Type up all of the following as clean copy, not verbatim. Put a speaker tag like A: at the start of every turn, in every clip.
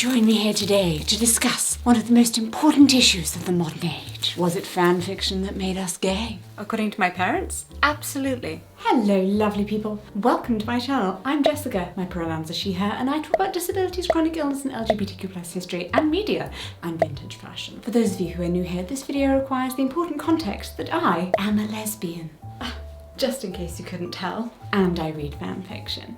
A: Join me here today to discuss one of the most important issues of the modern age. Was it fan fiction that made us gay?
B: According to my parents, absolutely.
A: Hello lovely people, welcome to my channel. I'm Jessica, my pronouns are she, her, and I talk about disabilities, chronic illness and LGBTQ+ history and media and vintage fashion. For those of you who are new here, this video requires the important context that I am a lesbian.
B: Just in case you couldn't tell.
A: And I read fan fiction.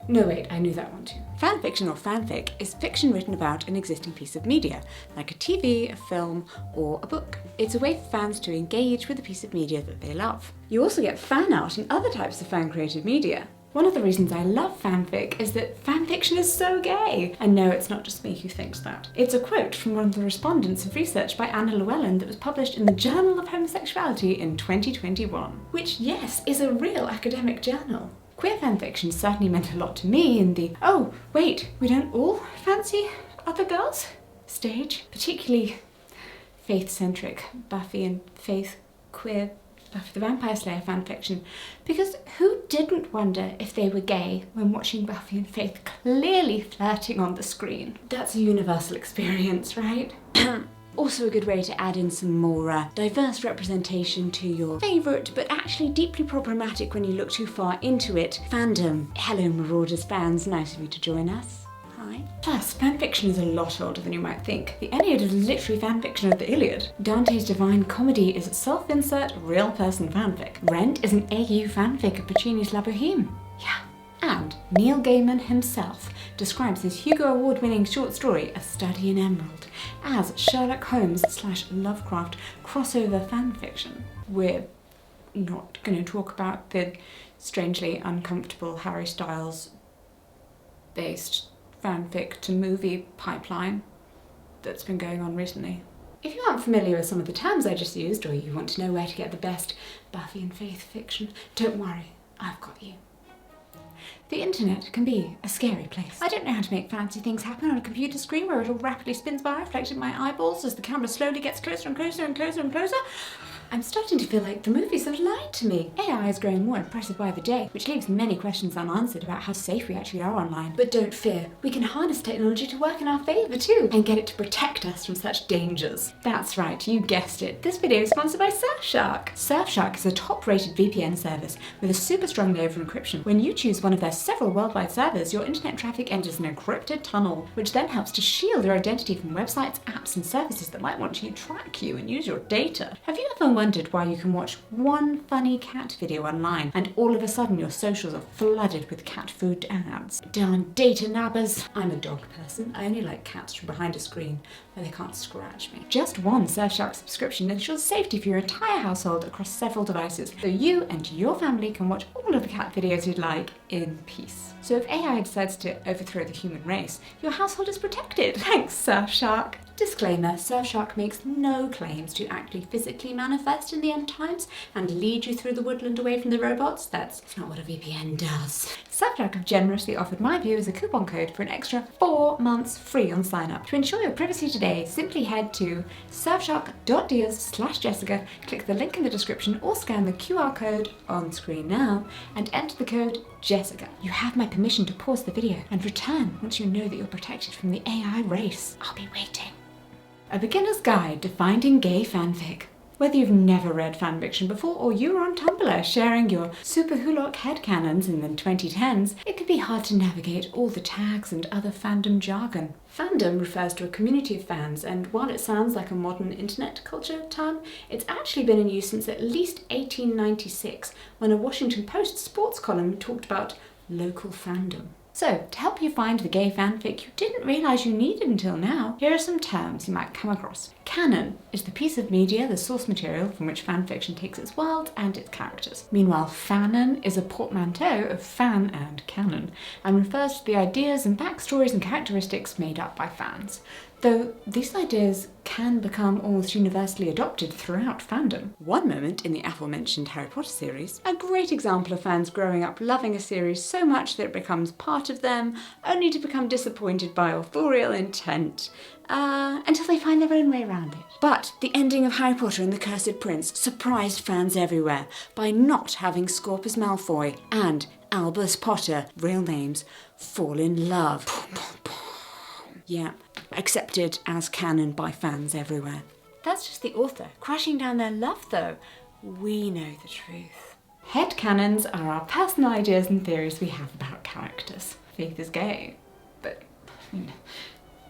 A: No wait, I knew that one too. Fanfiction or fanfic is fiction written about an existing piece of media, like a TV, a film, or a book. It's a way for fans to engage with a piece of media that they love. You also get fan art and other types of fan-created media. One of the reasons I love fanfic is that fanfiction is so gay. And no, it's not just me who thinks that. It's a quote from one of the respondents of research by Anna Llewellyn that was published in the Journal of Homosexuality in 2021. Which, yes, is a real academic journal. Queer fanfiction certainly meant a lot to me in the, oh, wait, we don't all fancy other girls stage. Particularly faith-centric Buffy and Faith queer Buffy the Vampire Slayer fanfiction. Because who didn't wonder if they were gay when watching Buffy and Faith clearly flirting on the screen? That's a universal experience, right? Also a good way to add in some more diverse representation to your favourite, but actually deeply problematic when you look too far into it, fandom. Hello Marauders fans, nice of you to join us. Hi. Plus, fanfiction is a lot older than you might think. The Iliad is literally fanfiction of the Iliad. Dante's Divine Comedy is self-insert, real person fanfic. Rent is an AU fanfic of Puccini's La Boheme. Yeah. And Neil Gaiman himself describes his Hugo Award-winning short story, A Study in Emerald, as Sherlock Holmes / Lovecraft crossover fanfiction. We're not going to talk about the strangely uncomfortable Harry Styles based fanfic to movie pipeline that's been going on recently. If you aren't familiar with some of the terms I just used, or you want to know where to get the best Buffy and Faith fiction, don't worry, I've got you. The internet can be a scary place. I don't know how to make fancy things happen on a computer screen where it all rapidly spins by, reflecting my eyeballs as the camera slowly gets closer and closer and closer and closer. I'm starting to feel like the movies have lied to me. AI is growing more impressive by the day, which leaves many questions unanswered about how safe we actually are online. But don't fear, we can harness technology to work in our favour too, and get it to protect us from such dangers. That's right, you guessed it. This video is sponsored by Surfshark. Surfshark is a top-rated VPN service with a super strong layer of encryption. When you choose one of their several worldwide servers, your internet traffic enters an encrypted tunnel, which then helps to shield your identity from websites, apps, and services that might want to track you and use your data. Have you ever wondered why you can watch one funny cat video online and all of a sudden your socials are flooded with cat food ads? Darn data nabbers! I'm a dog person. I only like cats from behind a screen where they can't scratch me. Just one Surfshark subscription ensures safety for your entire household across several devices, so you and your family can watch all of the cat videos you'd like in peace. So if AI decides to overthrow the human race, your household is protected. Thanks, Surfshark! Disclaimer, Surfshark makes no claims to actually physically manifest in the end times and lead you through the woodland away from the robots. That's not what a VPN does. Surfshark have generously offered my viewers a coupon code for an extra 4 months free on sign up. To ensure your privacy today, simply head to surfshark.deals/Jessica, click the link in the description or scan the QR code on screen now and enter the code Jessica. You have my permission to pause the video and return once you know that you're protected from the AI race. I'll be waiting. A beginner's guide to finding gay fanfic. Whether you've never read fanfiction before or you were on Tumblr sharing your super hulock headcanons in the 2010s, it can be hard to navigate all the tags and other fandom jargon. Fandom refers to a community of fans, and while it sounds like a modern internet culture term, it's actually been in use since at least 1896, when a Washington Post sports column talked about local fandom. So, to help you find the gay fanfic you didn't realise you needed until now, here are some terms you might come across. Canon is the piece of media, the source material from which fanfiction takes its world and its characters. Meanwhile, fanon is a portmanteau of fan and canon, and refers to the ideas and backstories and characteristics made up by fans. Though these ideas can become almost universally adopted throughout fandom. One moment in the aforementioned Harry Potter series, a great example of fans growing up loving a series so much that it becomes part of them, only to become disappointed by authorial intent, until they find their own way around it. But the ending of Harry Potter and the Cursed Prince surprised fans everywhere by not having Scorpius Malfoy and Albus Potter, real names, fall in love. Yeah, accepted as canon by fans everywhere. That's just the author crashing down their love though. We know the truth. Headcanons are our personal ideas and theories we have about characters. Faith is gay, but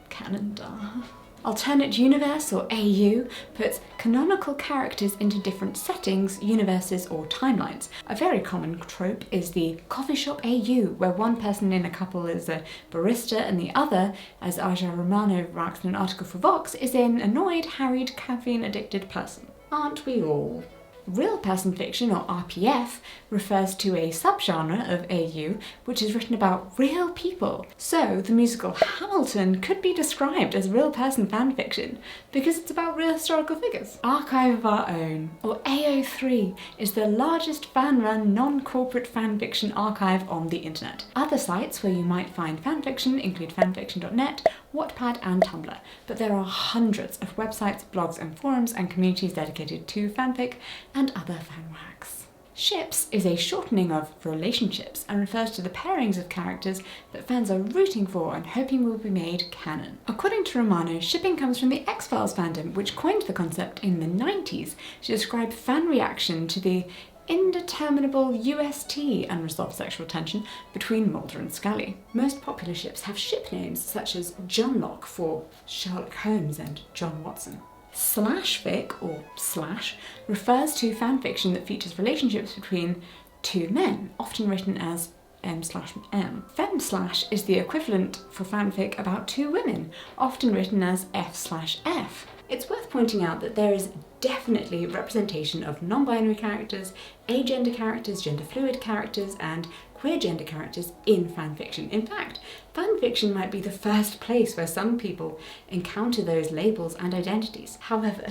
A: canon duh. Alternate universe, or AU, puts canonical characters into different settings, universes, or timelines. A very common trope is the coffee shop AU, where one person in a couple is a barista and the other, as Aja Romano writes in an article for Vox, is an annoyed, harried, caffeine-addicted person. Aren't we all? Real person fiction, or RPF, refers to a subgenre of AU which is written about real people. So the musical Hamilton could be described as real person fanfiction because it's about real historical figures. Archive of Our Own, or AO3, is the largest fan-run non-corporate fanfiction archive on the internet. Other sites where you might find fanfiction include fanfiction.net, Wattpad and Tumblr, but there are hundreds of websites, blogs and forums and communities dedicated to fanfic and other fanworks. Ships is a shortening of relationships and refers to the pairings of characters that fans are rooting for and hoping will be made canon. According to Romano, shipping comes from the X-Files fandom, which coined the concept in the 90s to describe fan reaction to the indeterminable UST unresolved sexual tension between Mulder and Scully. Most popular ships have ship names such as Johnlock for Sherlock Holmes and John Watson. Slash fic, or slash, refers to fanfiction that features relationships between two men, often written as M/M. Femslash is the equivalent for fanfic about two women, often written as F/F. It's worth pointing out that there is definitely representation of non-binary characters, agender characters, gender-fluid characters, and queer gender characters in fanfiction. In fact, fanfiction might be the first place where some people encounter those labels and identities. However,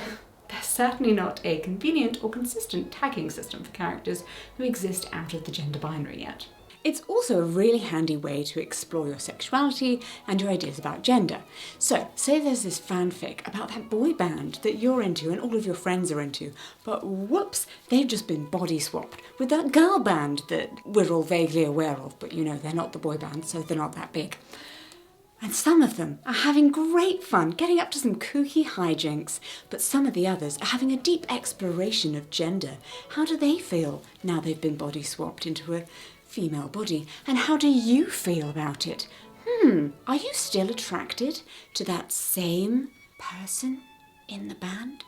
A: there's certainly not a convenient or consistent tagging system for characters who exist out of the gender binary yet. It's also a really handy way to explore your sexuality and your ideas about gender. So, say there's this fanfic about that boy band that you're into and all of your friends are into, but whoops, they've just been body swapped with that girl band that we're all vaguely aware of, but you know, they're not the boy band, so they're not that big. And some of them are having great fun, getting up to some kooky hijinks, but some of the others are having a deep exploration of gender. How do they feel now they've been body swapped into a female body, and how do you feel about it? Are you still attracted to that same person in the band,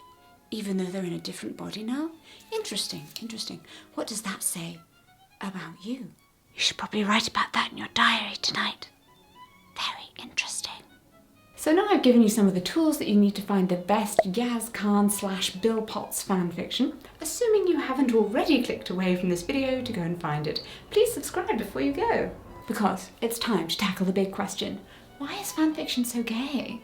A: even though they're in a different body now? Interesting. What does that say about you? You should probably write about that in your diary tonight. Very interesting. So now I've given you some of the tools that you need to find the best Yaz Khan/Bill Potts fanfiction. Assuming you haven't already clicked away from this video to go and find it, please subscribe before you go. Because it's time to tackle the big question, why is fanfiction so gay?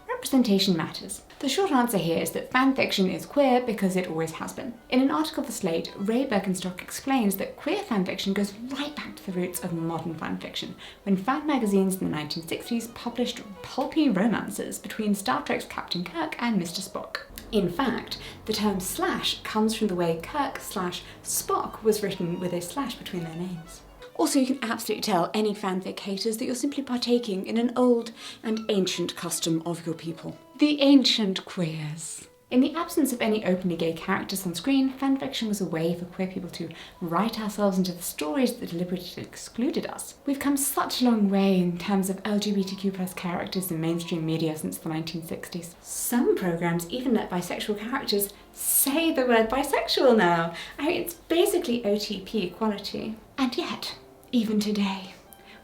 A: Representation matters. The short answer here is that fanfiction is queer because it always has been. In an article for Slate, Ray Birkenstock explains that queer fanfiction goes right back to the roots of modern fanfiction, when fan magazines in the 1960s published pulpy romances between Star Trek's Captain Kirk and Mr. Spock. In fact, the term slash comes from the way Kirk/Spock was written with a slash between their names. Also, you can absolutely tell any fanfic haters that you're simply partaking in an old and ancient custom of your people. The ancient queers. In the absence of any openly gay characters on screen, fanfiction was a way for queer people to write ourselves into the stories that deliberately excluded us. We've come such a long way in terms of LGBTQ+ characters in mainstream media since the 1960s. Some programs even let bisexual characters say the word bisexual now. I mean, it's basically OTP equality. And yet, even today,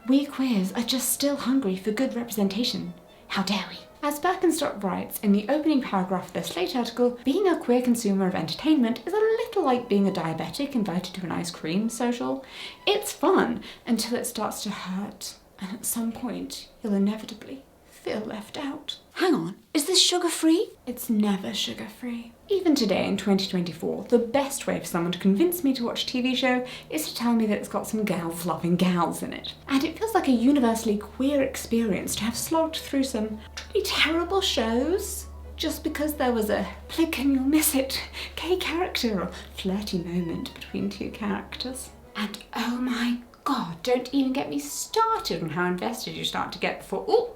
A: we queers are just still hungry for good representation. How dare we? As Birkenstock writes in the opening paragraph of their Slate article, being a queer consumer of entertainment is a little like being a diabetic invited to an ice cream social. It's fun until it starts to hurt, and at some point you'll inevitably feel left out. Hang on, is this sugar-free? It's never sugar-free. Even today in 2024, the best way for someone to convince me to watch a TV show is to tell me that it's got some gals loving gals in it. And it feels like a universally queer experience to have slogged through some truly terrible shows just because there was a blink and you'll miss it gay character or flirty moment between two characters. And oh my god, don't even get me started on how invested you start to get before, ooh,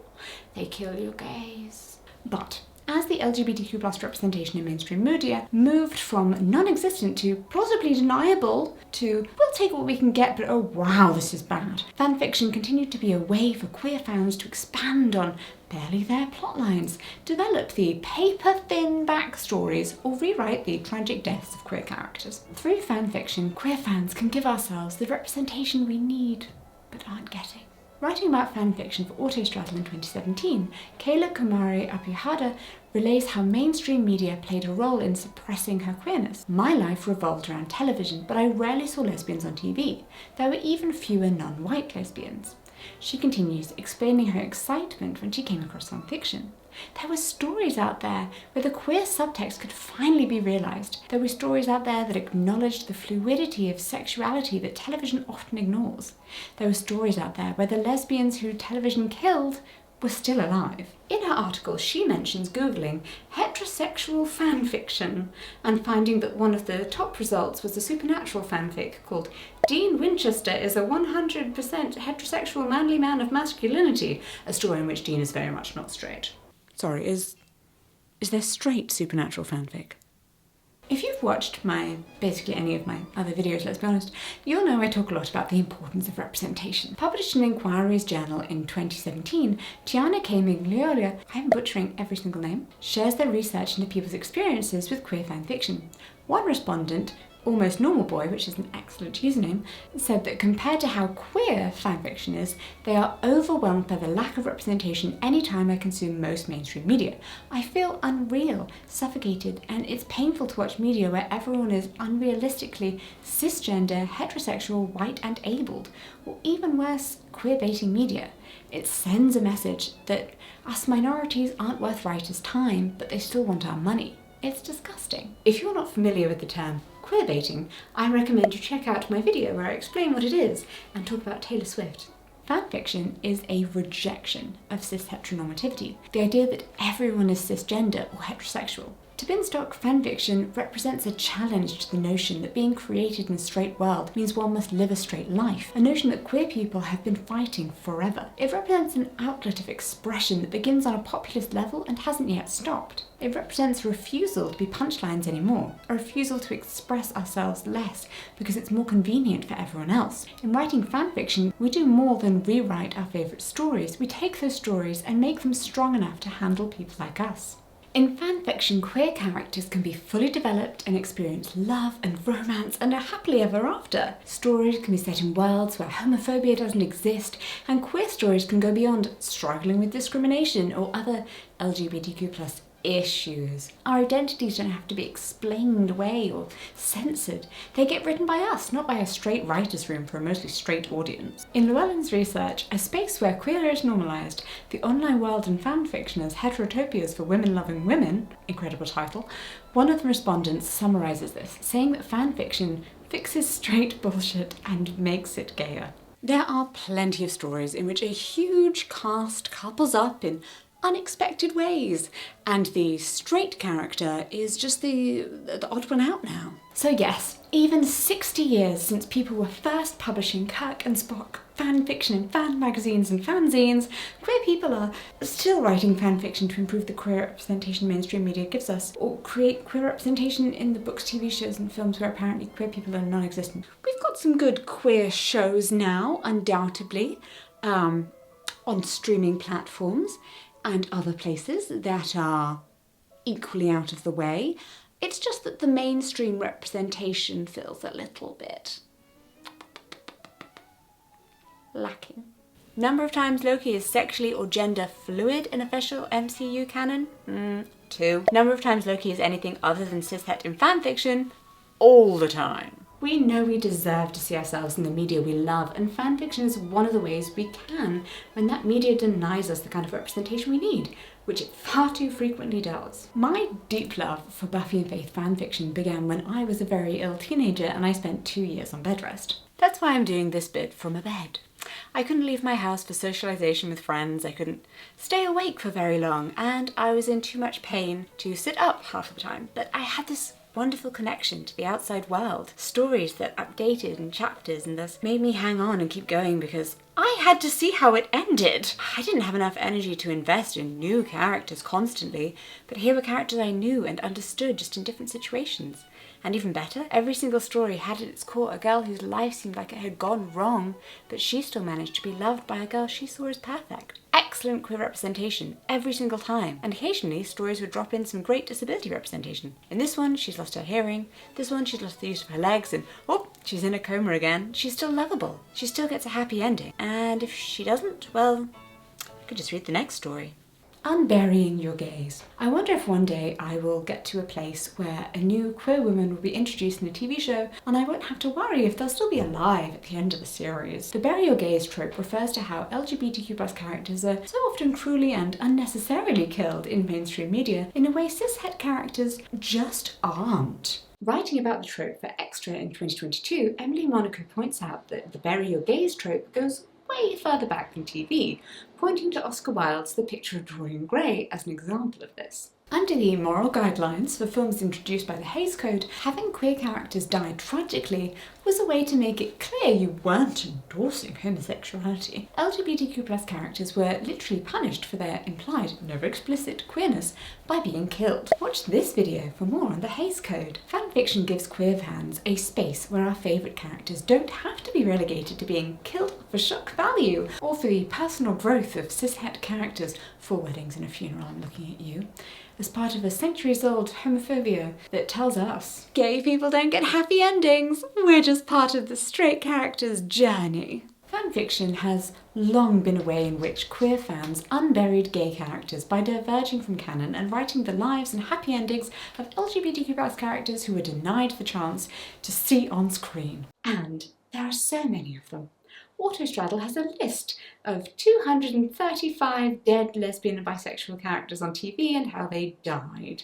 A: They kill your gaze. But as the LGBTQ+ representation in mainstream media moved from non-existent to plausibly deniable to we'll take what we can get, but oh wow, this is bad, fanfiction continued to be a way for queer fans to expand on barely their plotlines, develop the paper-thin backstories, or rewrite the tragic deaths of queer characters. Through fanfiction, queer fans can give ourselves the representation we need, but aren't getting. Writing about fanfiction for Autostraddle in 2017, Kayla Kumari Apuhada relays how mainstream media played a role in suppressing her queerness. My life revolved around television, but I rarely saw lesbians on TV. There were even fewer non-white lesbians. She continues, explaining her excitement when she came across fanfiction. There were stories out there where the queer subtext could finally be realised. There were stories out there that acknowledged the fluidity of sexuality that television often ignores. There were stories out there where the lesbians who television killed were still alive. In her article, she mentions Googling heterosexual fanfiction and finding that one of the top results was a supernatural fanfic called Dean Winchester is a 100% heterosexual manly man of masculinity, a story in which Dean is very much not straight. Sorry, is there straight supernatural fanfic? If you've watched basically any of my other videos, let's be honest, you'll know I talk a lot about the importance of representation. Published in Inquiry's journal in 2017, Tiana K. Migliola, I'm butchering every single name, shares their research into people's experiences with queer fanfiction. One respondent, Almost Normal Boy, which is an excellent username, said that compared to how queer fanfiction is, they are overwhelmed by the lack of representation anytime I consume most mainstream media. I feel unreal, suffocated, and it's painful to watch media where everyone is unrealistically cisgender, heterosexual, white and abled, or even worse, queer-baiting media. It sends a message that us minorities aren't worth writers' time, but they still want our money. It's disgusting. If you're not familiar with the term queerbaiting, I recommend you check out my video where I explain what it is and talk about Taylor Swift. Fanfiction is a rejection of cis heteronormativity, the idea that everyone is cisgender or heterosexual. To Binstock, fanfiction represents a challenge to the notion that being created in a straight world means one must live a straight life, a notion that queer people have been fighting forever. It represents an outlet of expression that begins on a populist level and hasn't yet stopped. It represents a refusal to be punchlines anymore, a refusal to express ourselves less because it's more convenient for everyone else. In writing fanfiction, we do more than rewrite our favourite stories. We take those stories and make them strong enough to handle people like us. In fanfiction, queer characters can be fully developed and experience love and romance and are happily ever after. Stories can be set in worlds where homophobia doesn't exist, and queer stories can go beyond struggling with discrimination or other LGBTQ+ issues. Our identities don't have to be explained away or censored. They get written by us, not by a straight writer's room for a mostly straight audience. In Llewellyn's research, A Space Where Queer is Normalized, the online world in fanfiction as Heterotopias for Women Loving Women, incredible title, one of the respondents summarises this, saying that fanfiction fixes straight bullshit and makes it gayer. There are plenty of stories in which a huge cast couples up in unexpected ways, and the straight character is just the odd one out now. So yes, even 60 years since people were first publishing Kirk and Spock fanfiction in fan magazines and fanzines, queer people are still writing fanfiction to improve the queer representation mainstream media gives us, or create queer representation in the books, TV shows and films where apparently queer people are non-existent. We've got some good queer shows now, undoubtedly, on streaming platforms and other places that are equally out of the way. It's just that the mainstream representation feels a little bit lacking. Number of times Loki is sexually or gender fluid in official MCU canon? 2. Number of times Loki is anything other than cishet in fanfiction? All the time. We know we deserve to see ourselves in the media we love, and fanfiction is one of the ways we can when that media denies us the kind of representation we need, which it far too frequently does. My deep love for Buffy and Faith fanfiction began when I was a very ill teenager and I spent 2 years on bed rest. That's why I'm doing this bit from a bed. I couldn't leave my house for socialisation with friends, I couldn't stay awake for very long, and I was in too much pain to sit up half the time. But I had this wonderful connection to the outside world, stories that updated in chapters and thus made me hang on and keep going because I had to see how it ended. I didn't have enough energy to invest in new characters constantly, but here were characters I knew and understood just in different situations. And even better, every single story had at its core a girl whose life seemed like it had gone wrong, but she still managed to be loved by a girl she saw as perfect. Excellent queer representation every single time, and occasionally stories would drop in some great disability representation. In this one, she's lost her hearing, this one she's lost the use of her legs, and oh, she's in a coma again. She's still lovable. She still gets a happy ending. And if she doesn't, well, I could just read the next story. Unburying your gaze. I wonder if one day I will get to a place where a new queer woman will be introduced in a TV show and I won't have to worry if they'll still be alive at the end of the series. The bury your gaze trope refers to how LGBTQ+ characters are so often cruelly and unnecessarily killed in mainstream media in a way cis-het characters just aren't. Writing about the trope for Extra in 2022, Emily Monaco points out that the bury your gaze trope goes way further back than TV, pointing to Oscar Wilde's The Picture of Dorian Gray as an example of this. Under the moral guidelines for films introduced by the Hays Code, having queer characters die tragically was a way to make it clear you weren't endorsing homosexuality. LGBTQ+ characters were literally punished for their implied, never explicit, queerness by being killed. Watch this video for more on the Hays Code. Fanfiction gives queer fans a space where our favourite characters don't have to be relegated to being killed for shock value, or for the personal growth of cis-het characters. 4 weddings and a funeral, I'm looking at you. As part of a centuries-old homophobia that tells us gay people don't get happy endings, we're just part of the straight character's journey. Fanfiction has long been a way in which queer fans unburied gay characters by diverging from canon and writing the lives and happy endings of LGBTQ+ characters who were denied the chance to see on screen. And there are so many of them. Autostraddle has a list of 235 dead lesbian and bisexual characters on TV and how they died,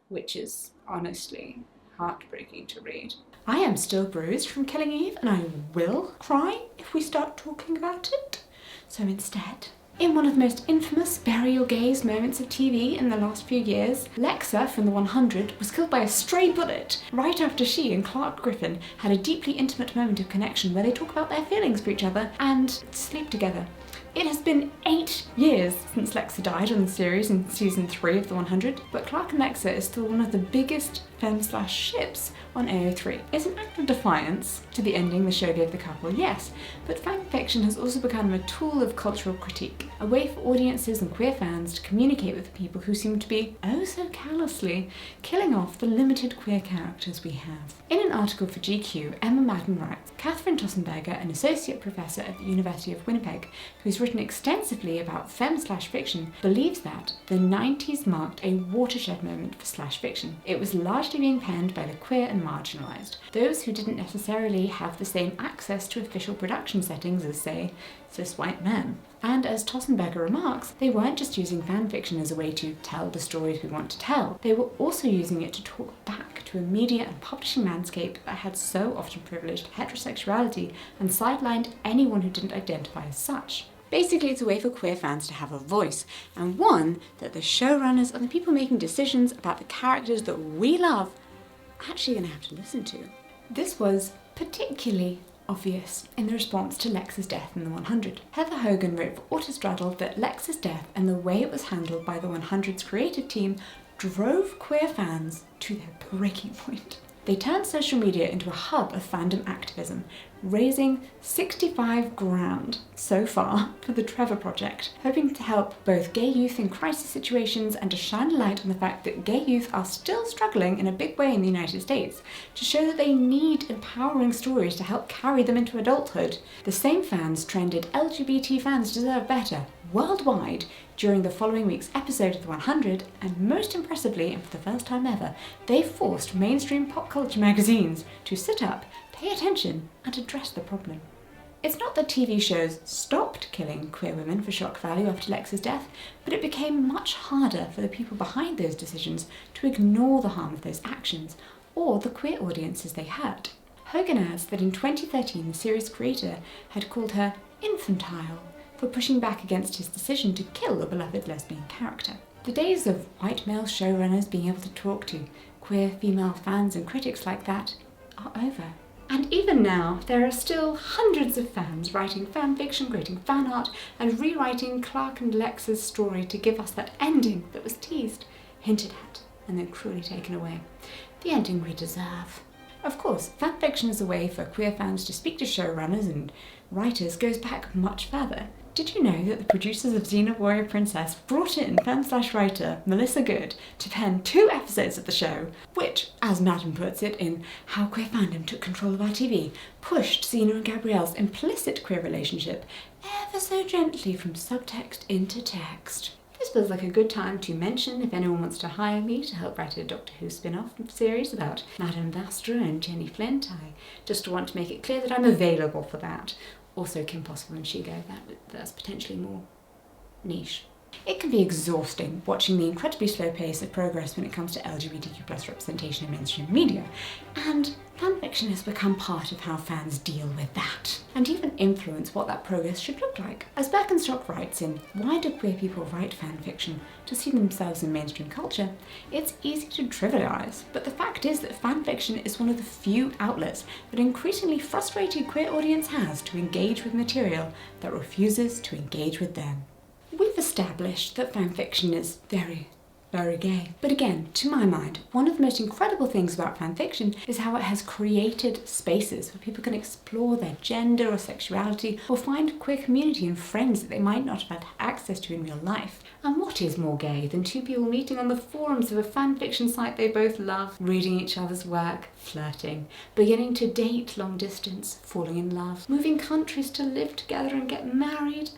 A: which is honestly heartbreaking to read. I am still bruised from killing Eve, and I will cry if we start talking about it. So instead, in one of the most infamous bury your gaze moments of TV in the last few years, Lexa from the 100 was killed by a stray bullet right after she and Clark Griffin had a deeply intimate moment of connection where they talk about their feelings for each other and sleep together. It has been 8 years since Lexa died on the series in season 3 of the 100, but Clark and Lexa is still one of the biggest fem/slash ships on AO3. It's an act of defiance to the ending the show gave the couple, yes, but fanfiction has also become a tool of cultural critique, a way for audiences and queer fans to communicate with people who seem to be, oh so callously, killing off the limited queer characters we have. In an article for GQ, Emma Madden writes, Catherine Tossenberger, an associate professor at the University of Winnipeg, who's written extensively about fem/fiction, believes that the 90s marked a watershed moment for slash fiction. It was largely being penned by the queer and marginalised, those who didn't necessarily have the same access to official production settings as, say, cis white men. And as Tossenberger remarks, they weren't just using fanfiction as a way to tell the stories we want to tell, they were also using it to talk back to a media and publishing landscape that had so often privileged heterosexuality and sidelined anyone who didn't identify as such. Basically, it's a way for queer fans to have a voice, and one that the showrunners and the people making decisions about the characters that we love are actually going to have to listen to. This was particularly obvious in the response to Lex's death in the 100. Heather Hogan wrote for Autostraddle that Lex's death and the way it was handled by the 100's creative team drove queer fans to their breaking point. They turned social media into a hub of fandom activism, raising 65 grand so far for the Trevor Project, hoping to help both gay youth in crisis situations and to shine a light on the fact that gay youth are still struggling in a big way in the United States, to show that they need empowering stories to help carry them into adulthood. The same fans trended LGBT fans deserve better worldwide during the following week's episode of the 100, and most impressively, and for the first time ever, they forced mainstream pop culture magazines to sit up, pay attention, and address the problem. It's not that TV shows stopped killing queer women for shock value after Lex's death, but it became much harder for the people behind those decisions to ignore the harm of those actions, or the queer audiences they hurt. Hogan adds that in 2013 the series creator had called her infantile for pushing back against his decision to kill a beloved lesbian character. The days of white male showrunners being able to talk to queer female fans and critics like that are over. And even now, there are still hundreds of fans writing fanfiction, creating fan art, and rewriting Clark and Lex's story to give us that ending that was teased, hinted at, and then cruelly taken away. The ending we deserve. Of course, fanfiction as a way for queer fans to speak to showrunners and writers goes back much further. Did you know that the producers of Xena Warrior Princess brought in fan/slash writer Melissa Good to pen 2 episodes of the show, which, as Madden puts it in How Queer Fandom Took Control of Our TV, pushed Xena and Gabrielle's implicit queer relationship ever so gently from subtext into text. This feels like a good time to mention if anyone wants to hire me to help write a Doctor Who spin-off series about Madame Vastra and Jenny Flint. I just want to make it clear that I'm available for that. Also Kim Possible and Shigo, that's potentially more niche. It can be exhausting watching the incredibly slow pace of progress when it comes to LGBTQ+ representation in mainstream media, and fanfiction has become part of how fans deal with that, and even influence what that progress should look like. As Birkenstock writes in Why Do Queer People Write Fanfiction to See Themselves in Mainstream Culture, it's easy to trivialise, but the fact is that fanfiction is one of the few outlets that an increasingly frustrated queer audience has to engage with material that refuses to engage with them. We've established that fanfiction is very, very gay. But again, to my mind, one of the most incredible things about fanfiction is how it has created spaces where people can explore their gender or sexuality or find queer community and friends that they might not have had access to in real life. And what is more gay than 2 people meeting on the forums of a fanfiction site they both love, reading each other's work, flirting, beginning to date long distance, falling in love, moving countries to live together and get married?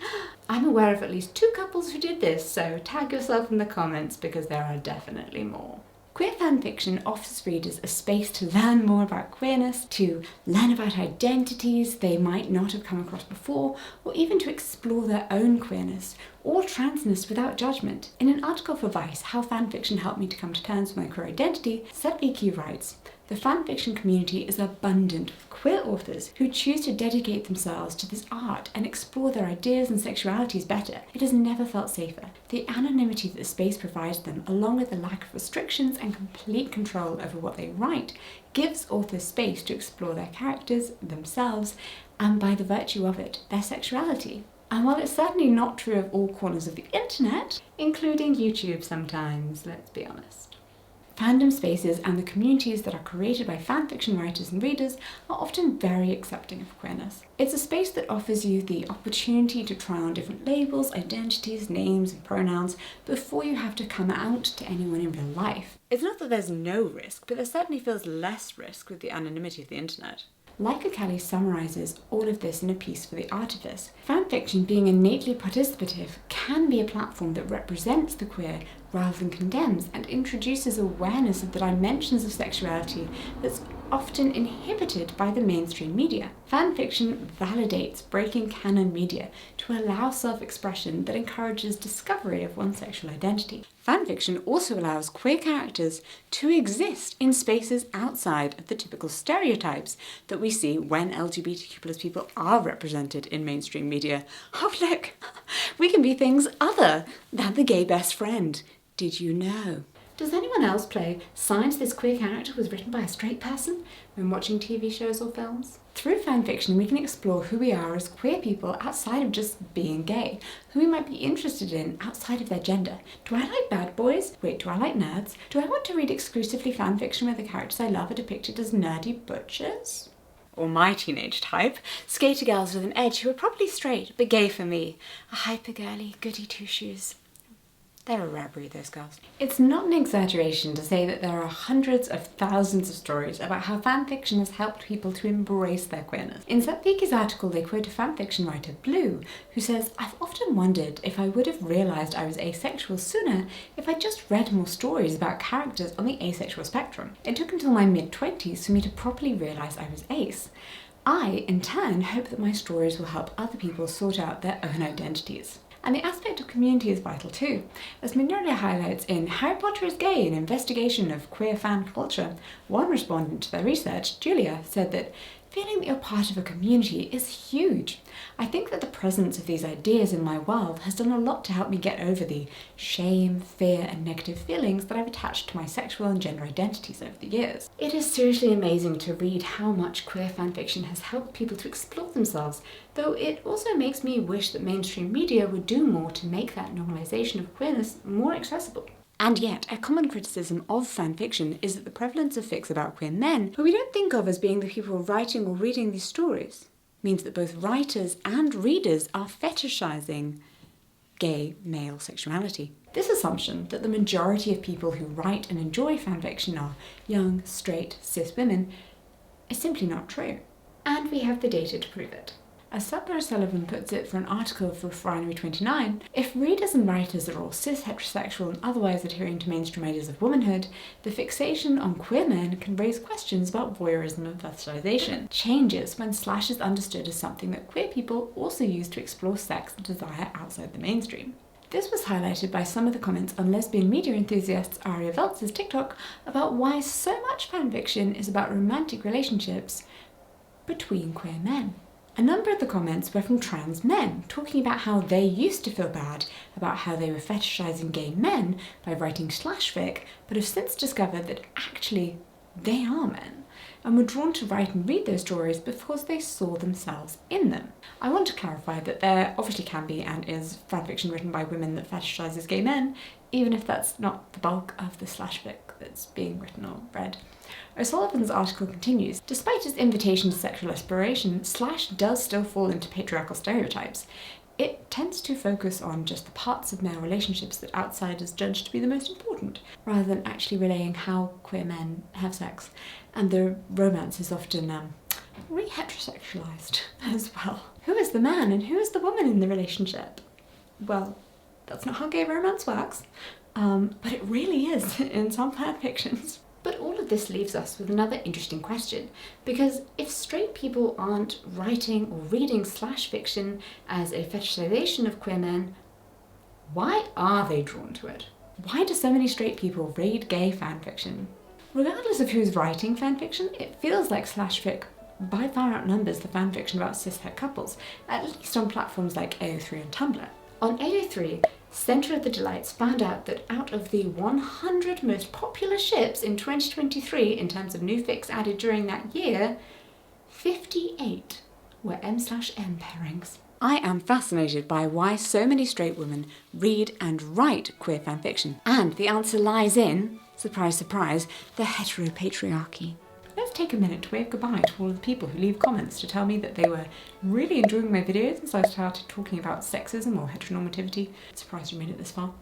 A: I'm aware of at least 2 couples who did this, so tag yourself in the comments because there are definitely more. Queer fanfiction offers readers a space to learn more about queerness, to learn about identities they might not have come across before, or even to explore their own queerness or transness without judgment. In an article for Vice, How Fanfiction Helped Me to Come to Terms with My Queer Identity, Seth Vicky writes, "The fanfiction community is abundant with queer authors who choose to dedicate themselves to this art and explore their ideas and sexualities better. It has never felt safer. The anonymity that the space provides them, along with the lack of restrictions and complete control over what they write, gives authors space to explore their characters, themselves, and by the virtue of it, their sexuality." And while it's certainly not true of all corners of the internet, including YouTube sometimes, let's be honest, fandom spaces and the communities that are created by fanfiction writers and readers are often very accepting of queerness. It's a space that offers you the opportunity to try on different labels, identities, names, and pronouns before you have to come out to anyone in real life. It's not that there's no risk, but there certainly feels less risk with the anonymity of the internet. Leica Kelly summarises all of this in a piece for The Artifice. Fanfiction, being innately participative, can be a platform that represents the queer rather than condemns, and introduces awareness of the dimensions of sexuality that's often inhibited by the mainstream media. Fanfiction validates breaking canon media to allow self-expression that encourages discovery of one's sexual identity. Fanfiction also allows queer characters to exist in spaces outside of the typical stereotypes that we see when LGBTQ+ people are represented in mainstream media. Oh look, we can be things other than the gay best friend. Did you know? Does anyone else play Signs This Queer Character was written by a straight person when watching TV shows or films? Through fanfiction, we can explore who we are as queer people outside of just being gay, who we might be interested in outside of their gender. Do I like bad boys? Wait, do I like nerds? Do I want to read exclusively fanfiction where the characters I love are depicted as nerdy butchers? Or my teenage type, skater girls with an edge who are probably straight, but gay for me. A hyper-girly, goody two-shoes. They're a rare breed, those girls. It's not an exaggeration to say that there are hundreds of thousands of stories about how fanfiction has helped people to embrace their queerness. In Seth Viki's article, they quote a fanfiction writer, Blue, who says, "I've often wondered if I would have realised I was asexual sooner if I just read more stories about characters on the asexual spectrum. It took until my mid-20s for me to properly realise I was ace. I, in turn, hope that my stories will help other people sort out their own identities." And the aspect of community is vital too. As Magnolia highlights in Harry Potter is Gay, an investigation of queer fan culture, one respondent to their research, Julia, said that Feeling that you're part of a community is huge. I think that the presence of these ideas in my world has done a lot to help me get over the shame, fear, and negative feelings that I've attached to my sexual and gender identities over the years. It is seriously amazing to read how much queer fanfiction has helped people to explore themselves, though it also makes me wish that mainstream media would do more to make that normalization of queerness more accessible. And yet, a common criticism of fanfiction is that the prevalence of fics about queer men, who we don't think of as being the people writing or reading these stories, means that both writers and readers are fetishizing gay male sexuality. This assumption that the majority of people who write and enjoy fanfiction are young, straight, cis women is simply not true. And we have the data to prove it. As Sutler Sullivan puts it for an article for Refinery 29, if readers and writers are all cis, heterosexual and otherwise adhering to mainstream ideas of womanhood, the fixation on queer men can raise questions about voyeurism and fetishization. Changes when slash is understood as something that queer people also use to explore sex and desire outside the mainstream. This was highlighted by some of the comments on lesbian media enthusiast Aria Veltz's TikTok about why so much fanfiction is about romantic relationships between queer men. A number of the comments were from trans men, talking about how they used to feel bad about how they were fetishizing gay men by writing slash fic, but have since discovered that actually they are men, and were drawn to write and read those stories because they saw themselves in them. I want to clarify that there obviously can be and is fanfiction written by women that fetishizes gay men, even if that's not the bulk of the slash fic that's being written or read. O'Sullivan's article continues, despite its invitation to sexual exploration, slash does still fall into patriarchal stereotypes. It tends to focus on just the parts of male relationships that outsiders judge to be the most important, rather than actually relaying how queer men have sex, and the romance is often re-heterosexualized as well. Who is the man and who is the woman in the relationship? Well, that's not how gay romance works, but it really is in some fanfictions. But all of this leaves us with another interesting question, because if straight people aren't writing or reading slash fiction as a fetishization of queer men, why are they drawn to it? Why do so many straight people read gay fanfiction? Regardless of who's writing fanfiction, it feels like slash fic by far outnumbers the fanfiction about cis-het couples, at least on platforms like AO3 and Tumblr. On AO3, Centre of the Delights found out that out of the 100 most popular ships in 2023 in terms of new fics added during that year, 58 were M/M pairings. I am fascinated by why so many straight women read and write queer fanfiction, and the answer lies in, surprise surprise, the heteropatriarchy. Let's take a minute to wave goodbye to all of the people who leave comments to tell me that they were really enjoying my videos since I started talking about sexism or heteronormativity. Surprised you made it this far.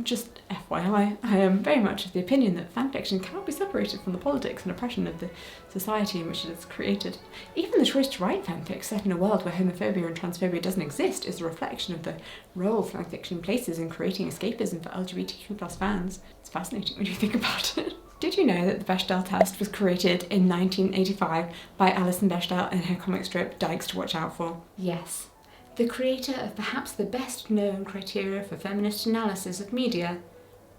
A: Just FYI, I am very much of the opinion that fanfiction cannot be separated from the politics and oppression of the society in which it is created. Even the choice to write fanfic set in a world where homophobia and transphobia doesn't exist is a reflection of the role fanfiction places in creating escapism for LGBTQ+ fans. It's fascinating when you think about it. Did you know that the Bechdel test was created in 1985 by Alison Bechdel in her comic strip Dykes to Watch Out For? Yes. The creator of perhaps the best known criteria for feminist analysis of media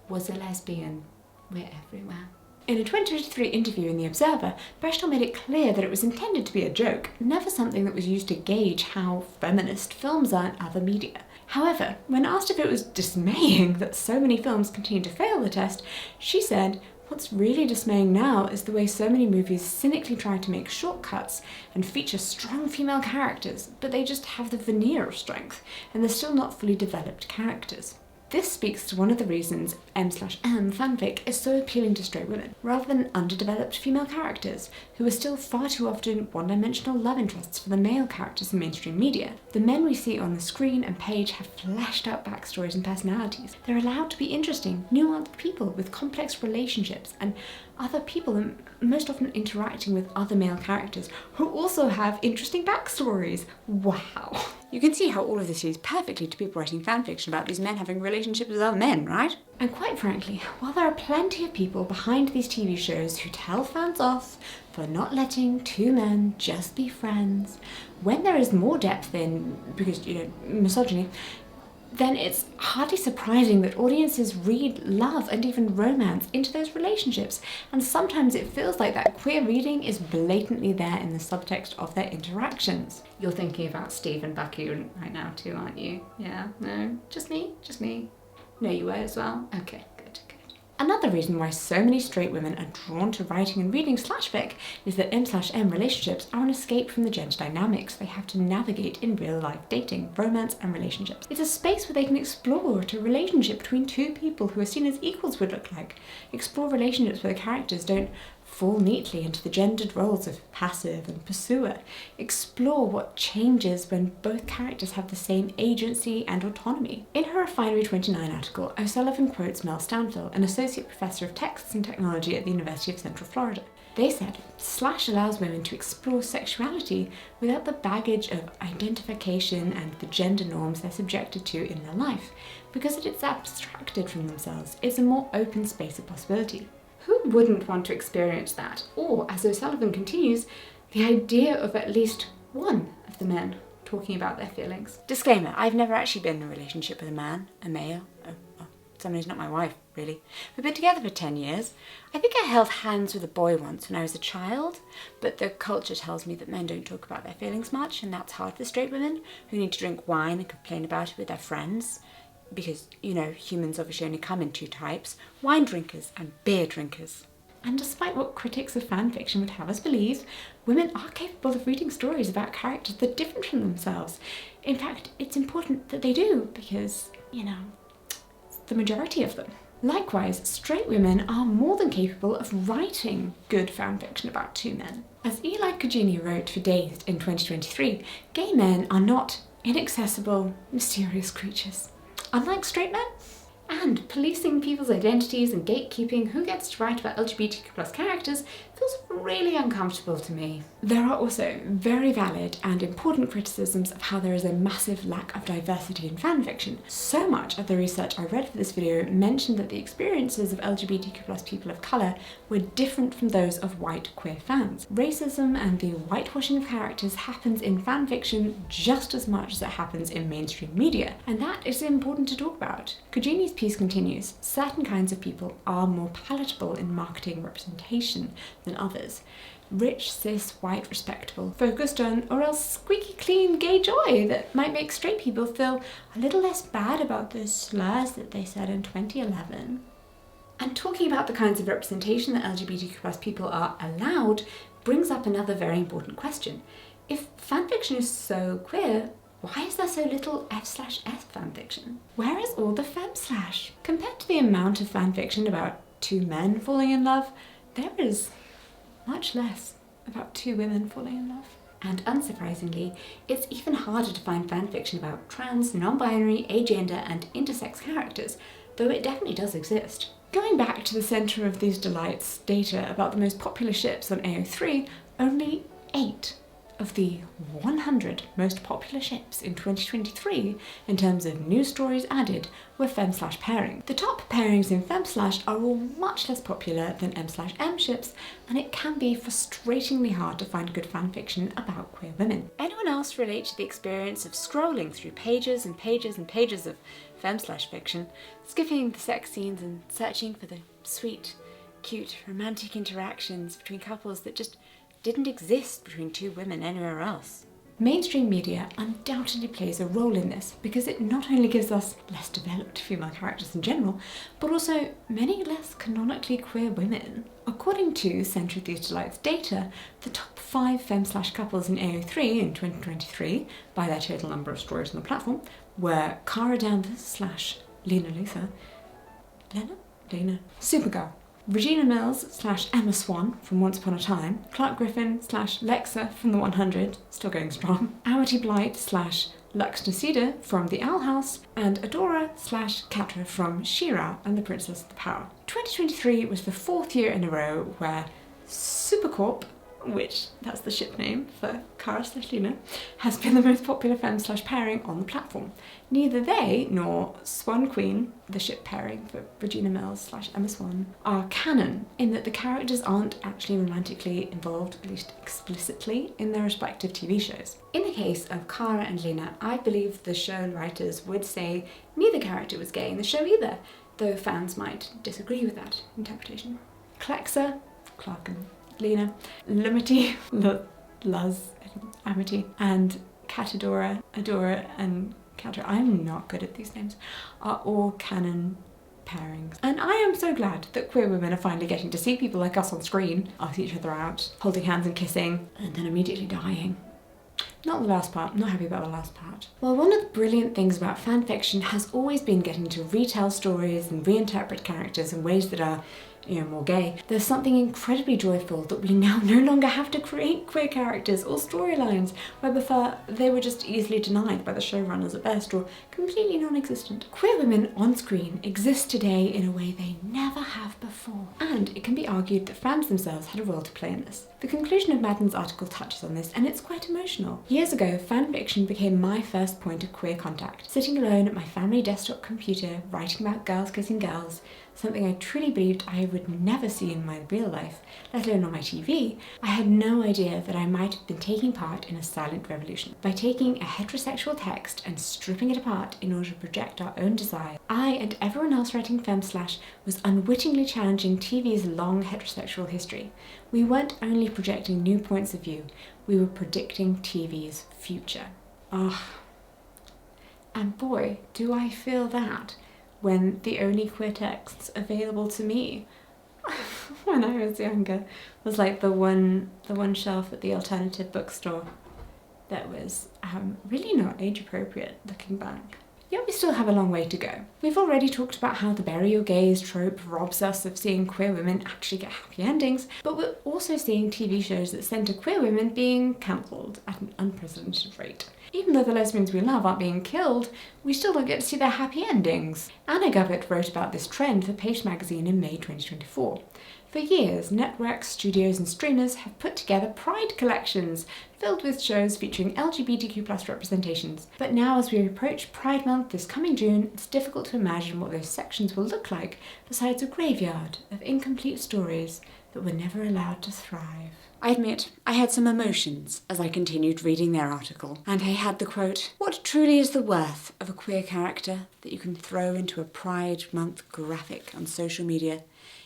A: was a lesbian. We're everywhere. In a 2023 interview in The Observer, Bechdel made it clear that it was intended to be a joke, never something that was used to gauge how feminist films are in other media. However, when asked if it was dismaying that so many films continue to fail the test, she said, "What's really dismaying now is the way so many movies cynically try to make shortcuts and feature strong female characters, but they just have the veneer of strength, and they're still not fully developed characters." This speaks to one of the reasons M/M fanfic is so appealing to straight women, rather than underdeveloped female characters, who are still far too often one-dimensional love interests for the male characters in mainstream media. The men we see on the screen and page have fleshed out backstories and personalities. They're allowed to be interesting, nuanced people with complex relationships and other people, and most often interacting with other male characters who also have interesting backstories. Wow. You can see how all of this leads perfectly to people writing fanfiction about these men having relationships with other men, right? And quite frankly, while there are plenty of people behind these TV shows who tell fans off for not letting two men just be friends, when there is more depth in, because, misogyny, then it's hardly surprising that audiences read love and even romance into those relationships, and sometimes it feels like that queer reading is blatantly there in the subtext of their interactions. You're thinking about Steve and Bucky right now too, aren't you? Yeah? No? Just me? Just me? No, you were as well? Okay, good, good. Another reason why so many straight women are drawn to writing and reading /fic is that M/M relationships are an escape from the gender dynamics they have to navigate in real life dating, romance and relationships. It's a space where they can explore what a relationship between two people who are seen as equals would look like, explore relationships where the characters don't fall neatly into the gendered roles of passive and pursuer, explore what changes when both characters have the same agency and autonomy. In her Refinery 29 article, O'Sullivan quotes Mel Stanfill, an associate professor of texts and technology at the University of Central Florida. They said, Slash allows women to explore sexuality without the baggage of identification and the gender norms they're subjected to in their life, because it's abstracted from themselves. It's a more open space of possibility. Who wouldn't want to experience that? Or, as O'Sullivan continues, the idea of at least one of the men talking about their feelings. Disclaimer, I've never actually been in a relationship with a man, a male, someone who's not my wife, really. We've been together for 10 years. I think I held hands with a boy once when I was a child, but the culture tells me that men don't talk about their feelings much, and that's hard for straight women who need to drink wine and complain about it with their friends. Because, you know, humans obviously only come in two types, wine drinkers and beer drinkers. And despite what critics of fanfiction would have us believe, women are capable of reading stories about characters that are different from themselves. In fact, it's important that they do because, you know, it's the majority of them. Likewise, straight women are more than capable of writing good fanfiction about two men. As Eli Kajini wrote for Dazed in 2023, gay men are not inaccessible, mysterious creatures. Unlike straight men, and policing people's identities and gatekeeping who gets to write about LGBTQ+ characters feels really uncomfortable to me. There are also very valid and important criticisms of how there is a massive lack of diversity in fanfiction. So much of the research I read for this video mentioned that the experiences of LGBTQ+ people of colour were different from those of white queer fans. Racism and the whitewashing of characters happens in fanfiction just as much as it happens in mainstream media, and that is important to talk about. Kajini's piece continues, certain kinds of people are more palatable in marketing representation than others. Rich, cis, white, respectable, focused on or else squeaky clean gay joy that might make straight people feel a little less bad about those slurs that they said in 2011. And talking about the kinds of representation that LGBTQ+ people are allowed brings up another very important question. If fanfiction is so queer, why is there so little F/F fanfiction? Where is all the femslash? Compared to the amount of fanfiction about two men falling in love, there is much less about two women falling in love. And unsurprisingly, it's even harder to find fanfiction about trans, non-binary, agender and intersex characters, though it definitely does exist. Going back to the centre of these delights data about the most popular ships on AO3, only 8 of the 100 most popular ships in 2023 in terms of news stories added were fem/slash pairing. The top pairings in fem/slash are all much less popular than m/m ships, and it can be frustratingly hard to find good fanfiction about queer women. Anyone else relate to the experience of scrolling through pages and pages and pages of fem/slash fiction, skipping the sex scenes and searching for the sweet, cute, romantic interactions between couples that just didn't exist between two women anywhere else? Mainstream media undoubtedly plays a role in this because it not only gives us less developed female characters in general, but also many less canonically queer women. According to Centre of These Delights data, the top 5 fem/slash couples in AO3 in 2023, by their total number of stories on the platform, were Cara Danvers / Lena Luthor, Lena? Supergirl, Regina Mills / Emma Swan from Once Upon a Time, Clark Griffin / Lexa from The 100, still going strong, Amity Blight / Lux Nacida from The Owl House, and Adora / Catra from She-Ra and the Princess of the Power. 2023 was the 4th year in a row where Supercorp which that's the ship name for Cara/Lena, has been the most popular fem/slash pairing on the platform. Neither they nor Swan Queen, the ship pairing for Regina Mills/Emma Swan, are canon in that the characters aren't actually romantically involved, at least explicitly, in their respective TV shows. In the case of Cara and Lena, I believe the show writers would say neither character was gay in the show either, though fans might disagree with that interpretation. Clexa, Clark and Lena, Lumity, Luz, Amity, and Catadora, Adora, and Catra, I'm not good at these names, are all canon pairings. And I am so glad that queer women are finally getting to see people like us on screen, ask each other out, holding hands and kissing, and then immediately dying. Not the last part, not happy about the last part. Well, one of the brilliant things about fanfiction has always been getting to retell stories and reinterpret characters in ways that are, more gay. There's something incredibly joyful that we now no longer have to create queer characters or storylines where before they were just easily denied by the showrunners at best or completely non-existent. Queer women on screen exist today in a way they never have before, and it can be argued that fans themselves had a role to play in this. The conclusion of Madden's article touches on this, and it's quite emotional. Years ago, fanfiction became my first point of queer contact. Sitting alone at my family desktop computer, writing about girls kissing girls, something I truly believed I would never see in my real life, let alone on my TV, I had no idea that I might have been taking part in a silent revolution. By taking a heterosexual text and stripping it apart in order to project our own desire, I and everyone else writing fem/slash was unwittingly challenging TV's long heterosexual history. We weren't only projecting new points of view, we were predicting TV's future. And boy, do I feel that when the only queer texts available to me when I was younger was like the one shelf at the alternative bookstore that was really not age appropriate looking back. Yet we still have a long way to go. We've already talked about how the bury your gays trope robs us of seeing queer women actually get happy endings, but we're also seeing TV shows that centre queer women being cancelled at an unprecedented rate. Even though the lesbians we love aren't being killed, we still don't get to see their happy endings. Anna Gavitt wrote about this trend for Paste magazine in May 2024. For years, networks, studios and streamers have put together pride collections filled with shows featuring LGBTQ+ representations. But now as we approach Pride Month this coming June, it's difficult to imagine what those sections will look like besides a graveyard of incomplete stories that were never allowed to thrive. I admit, I had some emotions as I continued reading their article, and I had the quote, "What truly is the worth of a queer character that you can throw into a Pride Month graphic on social media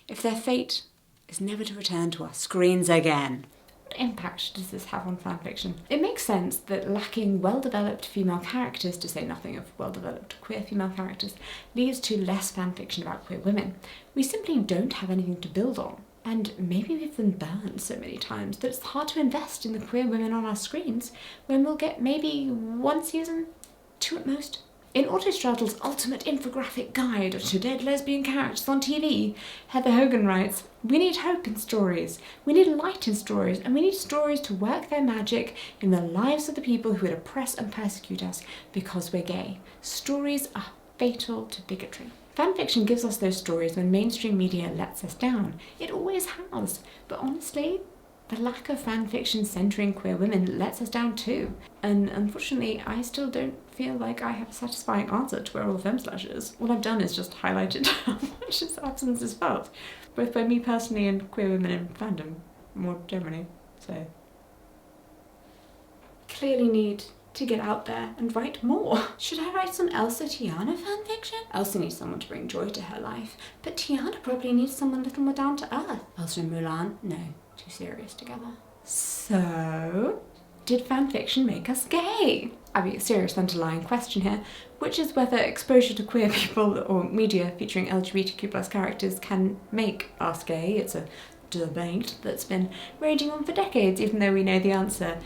A: if their fate is never to return to our screens again?" What impact does this have on fanfiction? It makes sense that lacking well-developed female characters, to say nothing of well-developed queer female characters, leads to less fanfiction about queer women. We simply don't have anything to build on. And maybe we've been burned so many times that it's hard to invest in the queer women on our screens when we'll get maybe one season, 2 at most. In Autostradle's ultimate infographic guide to dead lesbian characters on TV, Heather Hogan writes, "We need hope in stories, we need light in stories, and we need stories to work their magic in the lives of the people who would oppress and persecute us because we're gay. Stories are fatal to bigotry." Fanfiction gives us those stories when mainstream media lets us down. It always has. But honestly, the lack of fanfiction centering queer women lets us down too. And unfortunately, I still don't feel like I have a satisfying answer to where all the fem/slash is. All I've done is just highlighted how much its absence is felt, both by me personally and queer women in fandom more generally. So clearly need to get out there and write more. Should I write some Elsa Tiana fanfiction? Elsa needs someone to bring joy to her life, but Tiana probably needs someone a little more down to earth. Elsa and Mulan? No, too serious together. So, did fanfiction make us gay? I mean, a serious underlying question here, which is whether exposure to queer people or media featuring LGBTQ+ characters can make us gay. It's a debate that's been raging on for decades, even though we know the answer,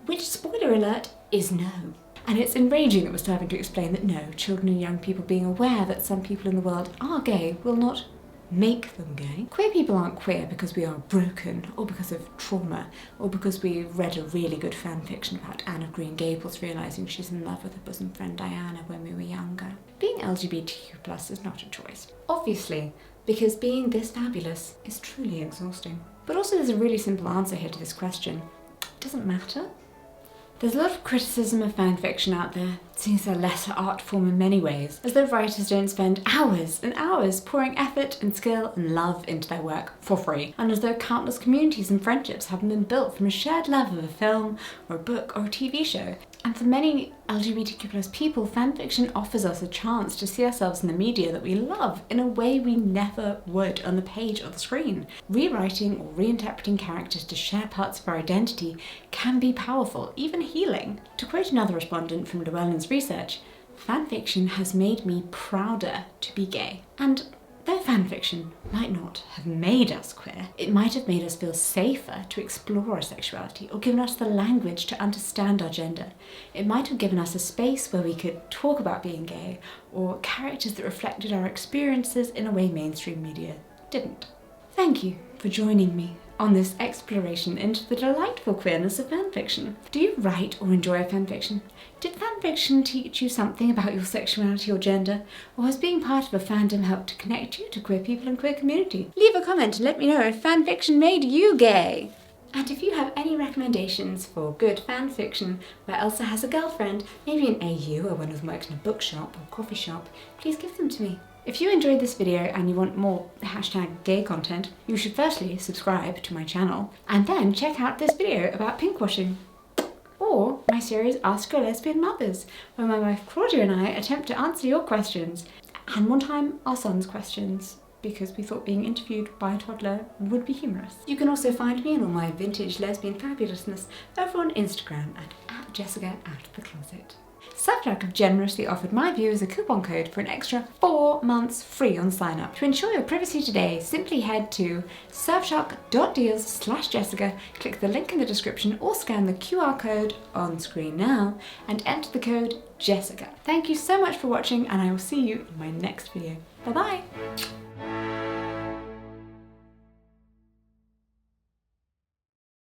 A: which, spoiler alert, is no. And it's enraging that we're starting to explain that no, children and young people being aware that some people in the world are gay will not make them gay. Queer people aren't queer because we are broken, or because of trauma, or because we read a really good fan fiction about Anne of Green Gables realising she's in love with her bosom friend Diana when we were younger. Being LGBTQ+ is not a choice. Obviously, because being this fabulous is truly exhausting. But also there's a really simple answer here to this question. It doesn't matter. There's a lot of criticism of fanfiction out there, seeing as a lesser art form in many ways, as though writers don't spend hours and hours pouring effort and skill and love into their work for free, and as though countless communities and friendships haven't been built from a shared love of a film or a book or a TV show. And for many LGBTQ+ people, fanfiction offers us a chance to see ourselves in the media that we love in a way we never would on the page or the screen. Rewriting or reinterpreting characters to share parts of our identity can be powerful, even healing. To quote another respondent from Llewellyn's research, fanfiction has made me prouder to be gay. And though fanfiction might not have made us queer, it might have made us feel safer to explore our sexuality or given us the language to understand our gender. It might have given us a space where we could talk about being gay or characters that reflected our experiences in a way mainstream media didn't. Thank you for joining me on this exploration into the delightful queerness of fanfiction. Do you write or enjoy a fanfiction? Did fanfiction teach you something about your sexuality or gender? Or has being part of a fandom helped to connect you to queer people and queer community? Leave a comment and let me know if fanfiction made you gay! And if you have any recommendations for good fanfiction where Elsa has a girlfriend, maybe an AU or one who works in a bookshop or coffee shop, please give them to me. If you enjoyed this video and you want more #gay content, you should firstly subscribe to my channel and then check out this video about pinkwashing. Or my series Ask Your Lesbian Mothers, where my wife Claudia and I attempt to answer your questions. And one time our son's questions, because we thought being interviewed by a toddler would be humorous. You can also find me and all my vintage lesbian fabulousness over on Instagram at @JessicaOutofTheCloset. Surfshark have generously offered my viewers a coupon code for an extra 4 months free on sign up. To ensure your privacy today, simply head to surfshark.deals/Jessica, click the link in the description or scan the QR code on screen now and enter the code Jessica. Thank you so much for watching and I will see you in my next video. Bye bye!